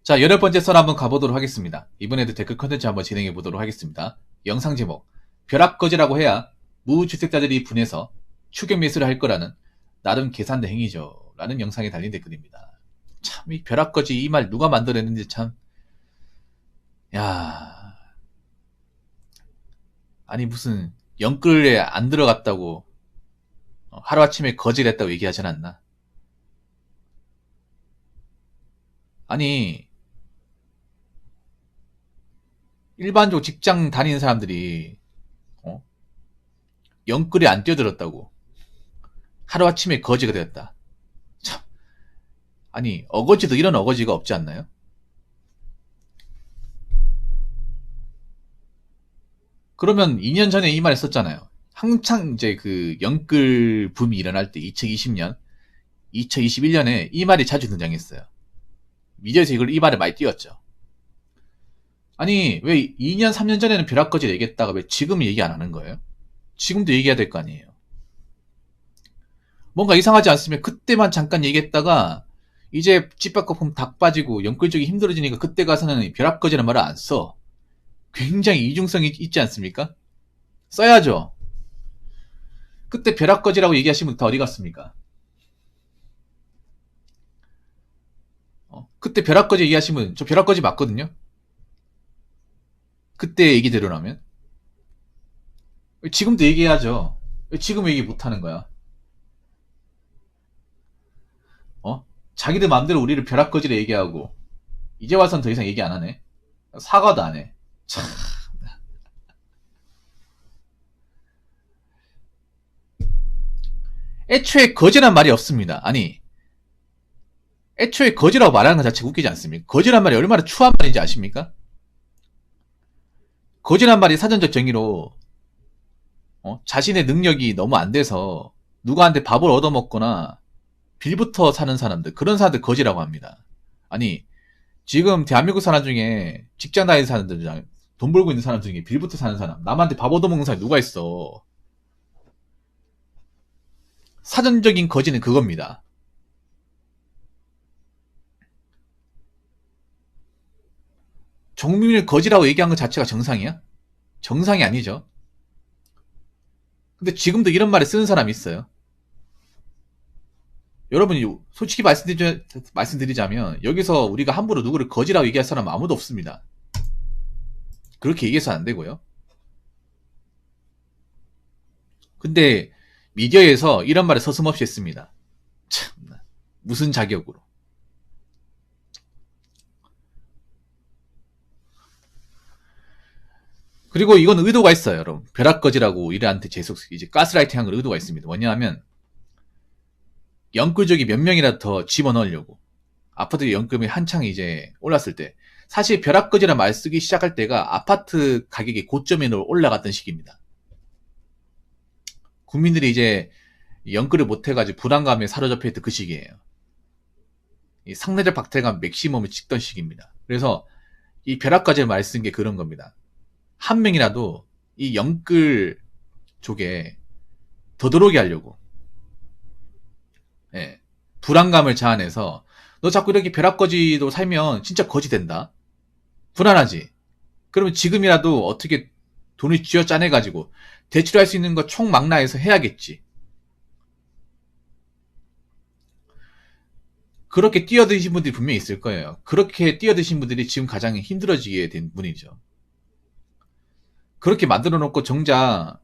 자, 18번째 썰 한번 가보도록 하겠습니다. 이번에도 댓글 컨텐츠 한번 진행해 보도록 하겠습니다. 영상 제목, 벼락거지라고 해야 무주택자들이 분해서 추격 매수를 할 거라는 나름 계산된 행위죠. 라는 영상에 달린 댓글입니다. 참, 이 벼락거지 이 말 누가 만들어냈는지 참, 야, 아니 무슨 영끌에 안 들어갔다고 하루아침에 거지랬다고 얘기하지 않았나? 아니, 일반적으로 직장 다니는 사람들이 영끌에 안 뛰어들었다고 하루아침에 거지가 되었다. 참, 아니 어거지도 이런 어거지가 없지 않나요? 그러면 2년 전에 이 말 했었잖아요. 한창 이제 그 영끌 붐이 일어날 때 2020년, 2021년에 이 말이 자주 등장했어요. 미디어에서 이 말을 많이 띄웠죠. 아니 왜 2년 3년 전에는 벼락거지 얘기했다가 왜 지금 얘기 안 하는 거예요? 지금도 얘기해야 될 거 아니에요. 뭔가 이상하지 않으면 그때만 잠깐 얘기했다가 이제 찌빠꺼품 닭 빠지고 영끌 쪽이 힘들어지니까 그때 가서는 벼락거지라는 말을 안 써. 굉장히 이중성이 있지 않습니까? 써야죠. 그때 벼락거지라고 얘기하시면 다 어디 갔습니까? 그때 벼락거지 얘기하시면 저 벼락거지 맞거든요? 그때 얘기대로라면? 지금도 얘기해야죠. 왜 지금 얘기 못하는 거야? 자기들 마음대로 우리를 벼락거지로 얘기하고 이제 와선 더 이상 얘기 안 하네. 사과도 안 해. 참. 애초에 거지란 말이 없습니다. 아니, 애초에 거지라고 말하는 것 자체가 웃기지 않습니까? 거지란 말이 얼마나 추한 말인지 아십니까? 거지란 말이 사전적 정의로 자신의 능력이 너무 안 돼서 누구한테 밥을 얻어먹거나 빌부터 사는 사람들, 그런 사람들 거지라고 합니다. 아니, 지금 대한민국 사람 중에 직장 다니는 사람들 중에 돈 벌고 있는 사람 중에 빌부터 사는 사람, 남한테 밥 얻어먹는 사람이 누가 있어? 사전적인 거지는 그겁니다. 정민을 거지라고 얘기한 것 자체가 정상이야? 정상이 아니죠. 근데 지금도 이런 말을 쓰는 사람이 있어요. 여러분이 솔직히 말씀드리자면 여기서 우리가 함부로 누구를 거지라고 얘기할 사람은 아무도 없습니다. 그렇게 얘기해서 안 되고요. 근데 미디어에서 이런 말을 서슴없이 했습니다. 참나, 무슨 자격으로. 그리고 이건 의도가 있어요, 여러분. 벼락거지라고 우리한테 계속 이제 가스라이팅 한 의도가 있습니다. 뭐냐면 영끌족이 몇 명이라도 더 집어넣으려고. 아파트 연금이 한창 이제 올랐을 때, 사실 벼락거지란 말 쓰기 시작할 때가 아파트 가격이 고점에 올라갔던 시기입니다. 국민들이 이제 연끌을 못해가지고 불안감에 사로잡혀 있던 그 시기예요. 이 상대적 박탈감 맥시멈을 찍던 시기입니다. 그래서 이 벼락거지를 말 쓴 게 그런 겁니다. 한 명이라도 이 연끌 쪽에 더 들어오게 하려고. 예, 불안감을 자아내서 너 자꾸 이렇게 벼락거지로 살면 진짜 거지 된다. 불안하지? 그러면 지금이라도 어떻게 돈을 쥐어 짜내가지고 대출할 수 있는 거 총망라해서 해야겠지. 그렇게 뛰어드신 분들이 분명히 있을 거예요. 그렇게 뛰어드신 분들이 지금 가장 힘들어지게 된 분이죠. 그렇게 만들어 놓고 정작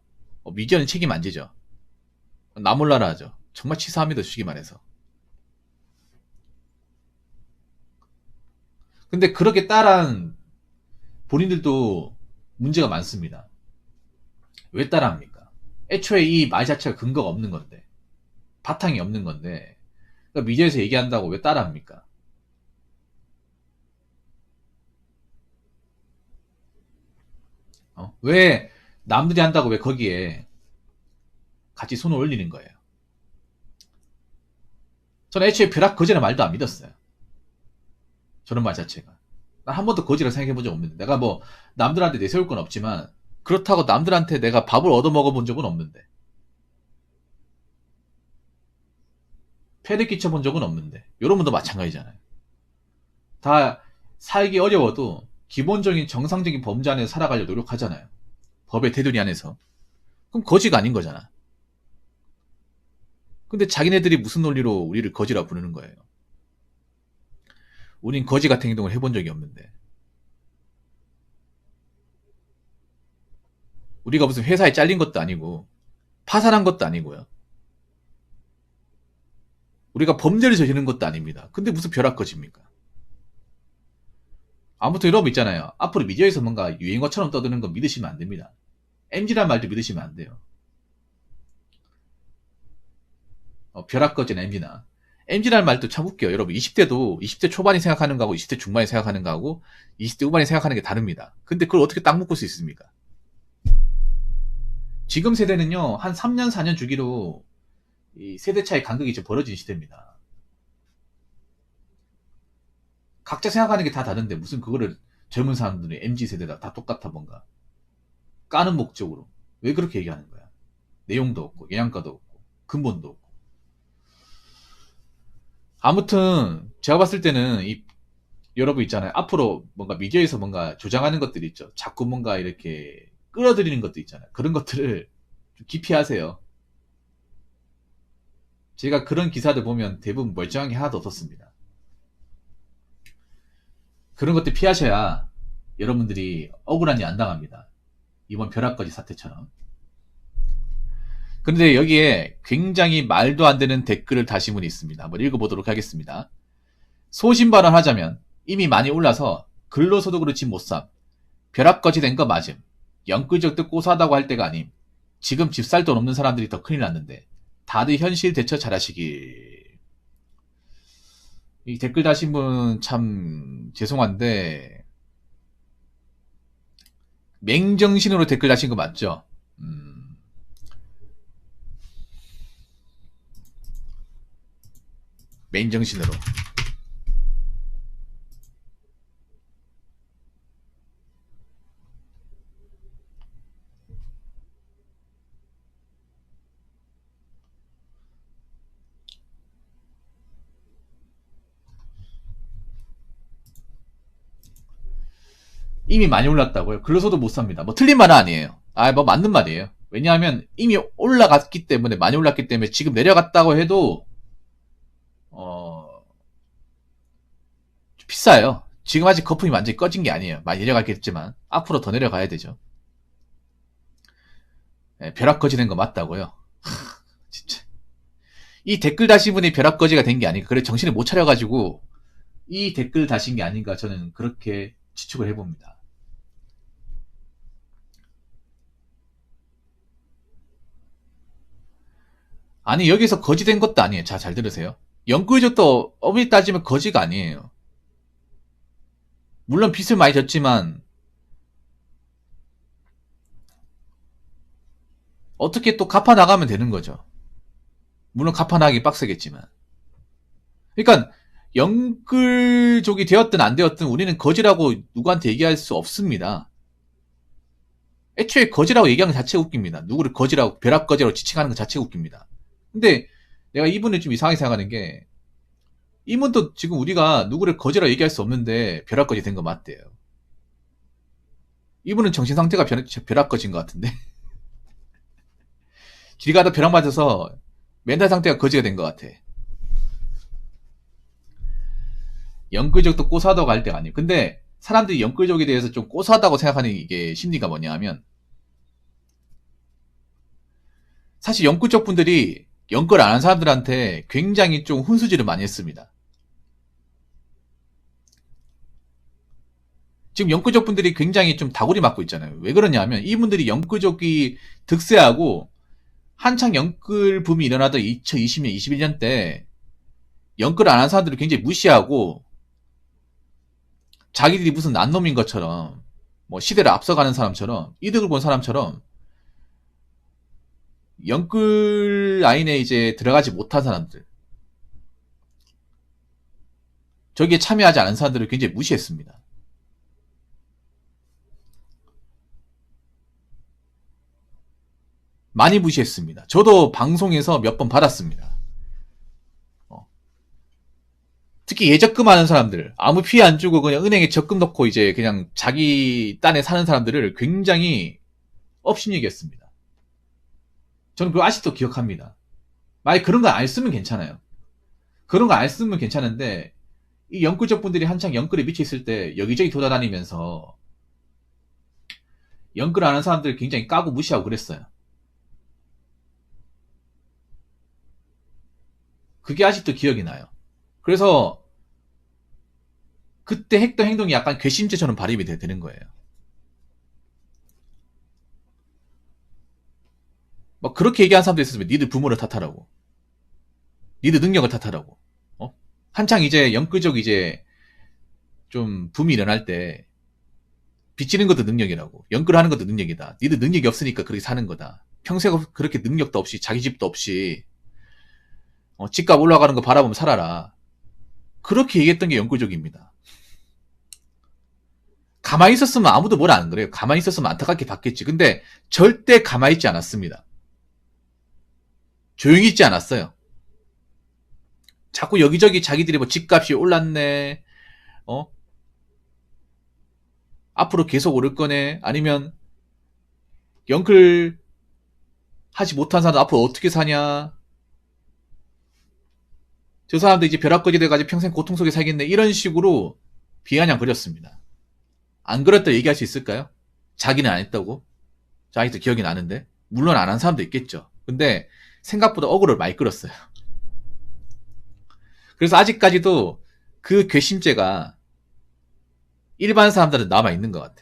미디어는 책임 안 지죠. 나 몰라라 하죠. 정말 치사합니다, 솔직히 말해서. 근데 그렇게 따라한 본인들도 문제가 많습니다. 왜 따라합니까? 애초에 이 말 자체가 근거가 없는 건데, 바탕이 없는 건데, 그러니까 미디어에서 얘기한다고 왜 따라합니까? 왜 남들이 한다고 왜 거기에 같이 손을 올리는 거예요? 저는 애초에 벼락 거지라는 말도 안 믿었어요. 저런 말 자체가. 난 한 번도 거지라 생각해 본 적 없는데. 내가 뭐 남들한테 내세울 건 없지만 그렇다고 남들한테 내가 밥을 얻어 먹어 본 적은 없는데. 폐를 끼쳐 본 적은 없는데. 여러분도 마찬가지잖아요. 다 살기 어려워도 기본적인 정상적인 범죄 안에서 살아가려고 노력하잖아요. 법의 테두리 안에서. 그럼 거지가 아닌 거잖아. 근데 자기네들이 무슨 논리로 우리를 거지라 부르는 거예요. 우린 거지 같은 행동을 해본 적이 없는데. 우리가 무슨 회사에 잘린 것도 아니고 파산한 것도 아니고요. 우리가 범죄를 저지른 것도 아닙니다. 근데 무슨 벼락거지입니까? 아무튼 여러분 있잖아요. 앞으로 미디어에서 뭔가 유행어처럼 떠드는 거 믿으시면 안 됩니다. MG란 말도 믿으시면 안 돼요. 벼락거지나 MG나. MG라는 말도 참 웃겨요. 여러분 20대도 20대 초반이 생각하는 거하고 20대 중반이 생각하는 거하고 20대 후반이 생각하는 게 다릅니다. 근데 그걸 어떻게 딱 묶을 수 있습니까? 지금 세대는요. 한 3년 4년 주기로 이 세대 차이 간극이 좀 벌어진 시대입니다. 각자 생각하는 게 다 다른데 무슨 그거를 젊은 사람들이 MZ세대다 다 똑같아 뭔가 까는 목적으로 왜 그렇게 얘기하는 거야? 내용도 없고 영양가도 없고 근본도 없고. 아무튼 제가 봤을 때는 이 여러분 있잖아요. 앞으로 뭔가 미디어에서 뭔가 조장하는 것들이 있죠. 자꾸 뭔가 이렇게 끌어들이는 것도 있잖아요. 그런 것들을 좀 기피하세요. 제가 그런 기사들 보면 대부분 멀쩡한 게 하나도 없었습니다. 그런 것들 피하셔야 여러분들이 억울한 일 안 당합니다. 이번 벼락거지 사태처럼. 그런데 여기에 굉장히 말도 안 되는 댓글을 다신 분이 있습니다. 한번 읽어보도록 하겠습니다. 소신 발언하자면 이미 많이 올라서 근로소득으로 집 못 삼. 벼락거지 된 거 맞음. 영끌적도 고사하다고 할 때가 아님. 지금 집 살 돈 없는 사람들이 더 큰일 났는데 다들 현실 대처 잘하시길. 이 댓글 다신 분 참 죄송한데 맹정신으로 댓글 다신 거 맞죠? 맨정신으로. 이미 많이 올랐다고요? 근로소득 못 삽니다. 뭐 틀린 말은 아니에요. 뭐 맞는 말이에요. 왜냐하면 이미 올라갔기 때문에 많이 올랐기 때문에 지금 내려갔다고 해도 비싸요. 지금 아직 거품이 완전히 꺼진 게 아니에요. 많이 내려가겠지만 앞으로 더 내려가야 되죠. 벼락거지 된 거 맞다고요? 진짜 이 댓글 다신 분이 벼락거지가 된 게 아닌가. 그래 정신을 못 차려가지고 이 댓글 다신 게 아닌가 저는 그렇게 추측을 해봅니다. 아니 여기서 거지 된 것도 아니에요. 자, 잘 들으세요. 영끌족도 엄밀히 따지면 거지가 아니에요. 물론 빚을 많이 졌지만 어떻게 또 갚아 나가면 되는 거죠. 물론 갚아 나가기 빡세겠지만. 그러니까 영끌족이 되었든 안 되었든 우리는 거지라고 누구한테 얘기할 수 없습니다. 애초에 거지라고 얘기하는 것 자체가 웃깁니다. 누구를 거지라고 벼락거지라고 지칭하는 것 자체가 웃깁니다. 근데 내가 이분을 좀 이상하게 생각하는 게 이분도 지금 우리가 누구를 거지라고 얘기할 수 없는데 벼락거지 된 거 맞대요. 이분은 정신 상태가 벼락거지인 것 같은데 길 가다 벼락 맞아서 멘탈 상태가 거지가 된 것 같아. 영끌족도 꼬사하다고 할 때가 아니에요. 근데 사람들이 영끌족에 대해서 좀 꼬사하다고 생각하는 이게 심리가 뭐냐 하면 사실 영끌족 분들이 영끌 안 한 사람들한테 굉장히 좀 훈수질을 많이 했습니다. 지금 영끌족 분들이 굉장히 좀 다구리 맞고 있잖아요. 왜 그러냐 하면 이분들이 영끌족이 득세하고 한창 영끌 붐이 일어나던 2020년, 21년 때 영끌 안 한 사람들을 굉장히 무시하고 자기들이 무슨 난놈인 것처럼 뭐 시대를 앞서가는 사람처럼 이득을 본 사람처럼 영끌 라인에 이제 들어가지 못한 사람들 저기에 참여하지 않은 사람들을 굉장히 무시했습니다. 많이 무시했습니다. 저도 방송에서 몇 번 받았습니다. 특히 예적금하는 사람들, 아무 피해 안 주고 그냥 은행에 적금 넣고 이제 그냥 자기 딴에 사는 사람들을 굉장히 업신여겼습니다. 저는 그거 아직도 기억합니다. 만약 그런 거 안 쓰면 괜찮아요. 그런 거 안 쓰면 괜찮은데 이 영끌적 분들이 한창 영끌에 미쳐 있을 때 여기저기 돌아다니면서 영끌 하는 사람들 굉장히 까고 무시하고 그랬어요. 그게 아직도 기억이 나요. 그래서 그때 했던 행동이 약간 괘씸죄처럼 발휘이 되는 거예요. 막 그렇게 얘기하는 사람도 있었으면 니들 부모를 탓하라고. 니들 능력을 탓하라고. 한창 이제 영끌적 이제 좀 붐이 일어날 때 빚지는 것도 능력이라고. 영끌하는 것도 능력이다. 니들 능력이 없으니까 그렇게 사는 거다. 평생 그렇게 능력도 없이 자기 집도 없이 집값 올라가는 거 바라보면 살아라. 그렇게 얘기했던 게 영끌적입니다. 가만히 있었으면 아무도 뭘 안 그래요. 가만히 있었으면 안타깝게 받겠지. 근데 절대 가만히 있지 않았습니다. 조용히 있지 않았어요. 자꾸 여기저기 자기들이 뭐 집값이 올랐네, 앞으로 계속 오를 거네, 아니면 영끌 하지 못한 사람 앞으로 어떻게 사냐, 저 사람도 이제 벼락거지 돼가지고 평생 고통 속에 살겠네, 이런 식으로 비아냥거렸습니다. 안 그랬다 얘기할 수 있을까요? 자기는 안 했다고? 자기도 기억이 나는데. 물론 안 한 사람도 있겠죠. 근데 생각보다 어그로를 많이 끌었어요. 그래서 아직까지도 그 괘씸죄가 일반 사람들은 남아있는 것 같아.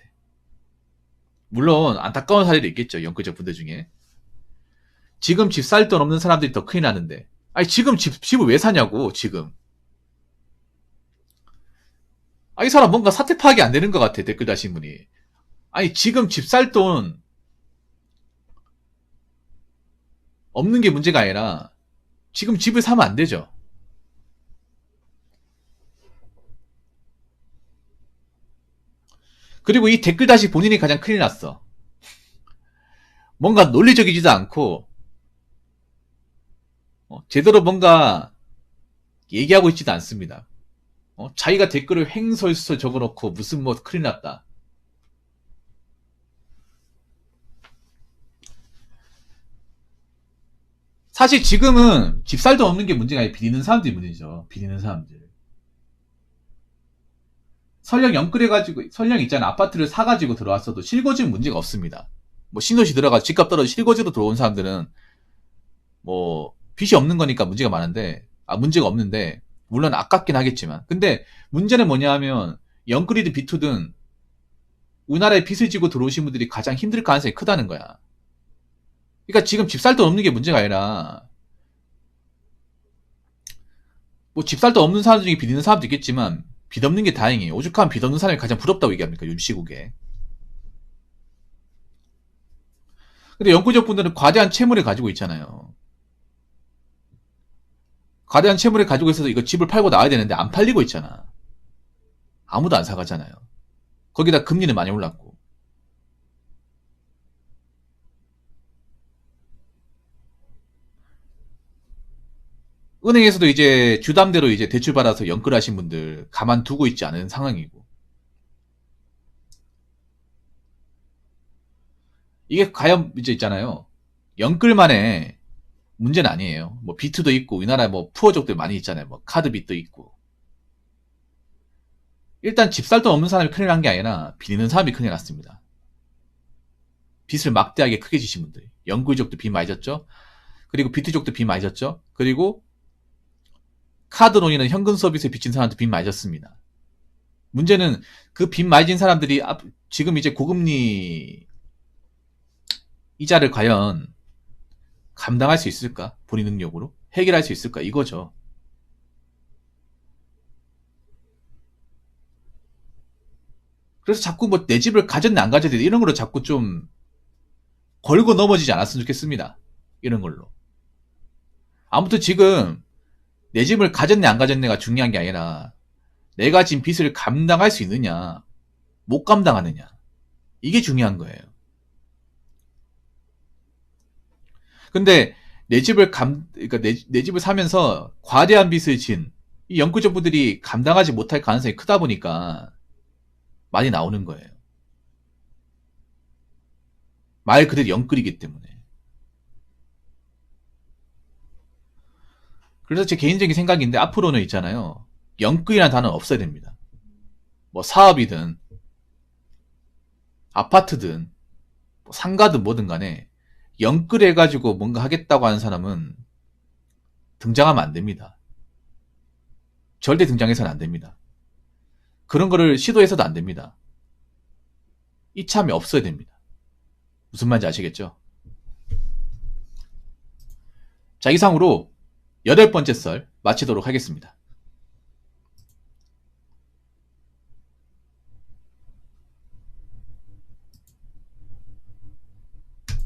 물론 안타까운 사례도 있겠죠. 영끌적 분들 중에. 지금 집 살 돈 없는 사람들이 더 큰일 나는데. 아니 지금 집을 왜 사냐고 지금. 이 사람 뭔가 사태 파악이 안 되는 것 같아. 댓글 다신 분이. 아니 지금 집 살 돈 없는 게 문제가 아니라 지금 집을 사면 안 되죠. 그리고 이 댓글 다시 본인이 가장 큰일 났어. 뭔가 논리적이지도 않고 제대로 뭔가 얘기하고 있지도 않습니다. 자기가 댓글을 횡설수설 적어놓고 무슨 뭐 큰일 났다. 사실 지금은 집살도 없는 게 문제가 아니라 비리는 사람들이 문제죠. 비리는 사람들. 설령 영끌해가지고 설령 있잖아, 아파트를 사가지고 들어왔어도 실거주는 문제가 없습니다. 뭐 신도시 들어가 집값 떨어져 실거주로 들어온 사람들은 뭐 빚이 없는 거니까 문제가 많은데 문제가 없는데 물론 아깝긴 하겠지만, 근데 문제는 뭐냐 하면 영끌이든 비투든 우리나라에 빚을 지고 들어오신 분들이 가장 힘들 가능성이 크다는 거야. 그러니까 지금 집 살 돈 없는 게 문제가 아니라 뭐 집 살 돈 없는 사람 중에 빚 있는 사람도 있겠지만 빚 없는 게 다행이에요. 오죽하면 빚 없는 사람이 가장 부럽다고 얘기합니까, 요즘 시국에. 근데 영구적 분들은 과대한 채무를 가지고 있잖아요. 과대한 채무를 가지고 있어서 이거 집을 팔고 나와야 되는데 안 팔리고 있잖아. 아무도 안 사가잖아요. 거기다 금리는 많이 올랐고. 은행에서도 이제 주담대로 이제 대출 받아서 영끌하신 분들 가만두고 있지 않은 상황이고. 이게 과연 이제 있잖아요. 영끌만의 문제는 아니에요. 뭐 비트도 있고 우리나라에 뭐 푸어족들 많이 있잖아요. 뭐 카드 빚도 있고. 일단 집 살 돈 없는 사람이 큰일 난 게 아니라 빌리는 사람이 큰일 났습니다. 빚을 막대하게 크게 지신 분들. 영끌족도 빚 많이 졌죠. 그리고 비트족도 빚 많이 졌죠. 그리고 카드론이나 현금 서비스에 빚진 사람도 빚 많이 졌습니다. 문제는 그 빚 많이 진 사람들이 지금 이제 고금리 이자를 과연 감당할 수 있을까? 본인 능력으로? 해결할 수 있을까? 이거죠. 그래서 자꾸 뭐 내 집을 가졌네 안 가졌네 이런 걸로 자꾸 좀 걸고 넘어지지 않았으면 좋겠습니다. 이런 걸로. 아무튼 지금 내 집을 가졌네 안 가졌네가 중요한 게 아니라 내가 지금 빚을 감당할 수 있느냐 못 감당하느냐 이게 중요한 거예요. 근데 내 집을 그러니까 내 집을 사면서 과대한 빚을 진 이 영끌정부들이 감당하지 못할 가능성이 크다 보니까 많이 나오는 거예요. 말 그대로 영끌이기 때문에. 그래서 제 개인적인 생각인데 앞으로는 있잖아요. 영끌이라는 단어는 없어야 됩니다. 뭐 사업이든 아파트든 뭐 상가든 뭐든 간에 영끌해가지고 뭔가 하겠다고 하는 사람은 등장하면 안 됩니다. 절대 등장해서는 안 됩니다. 그런 거를 시도해서도 안 됩니다. 이참에 없어야 됩니다. 무슨 말인지 아시겠죠? 자, 이상으로 8번째 썰 마치도록 하겠습니다.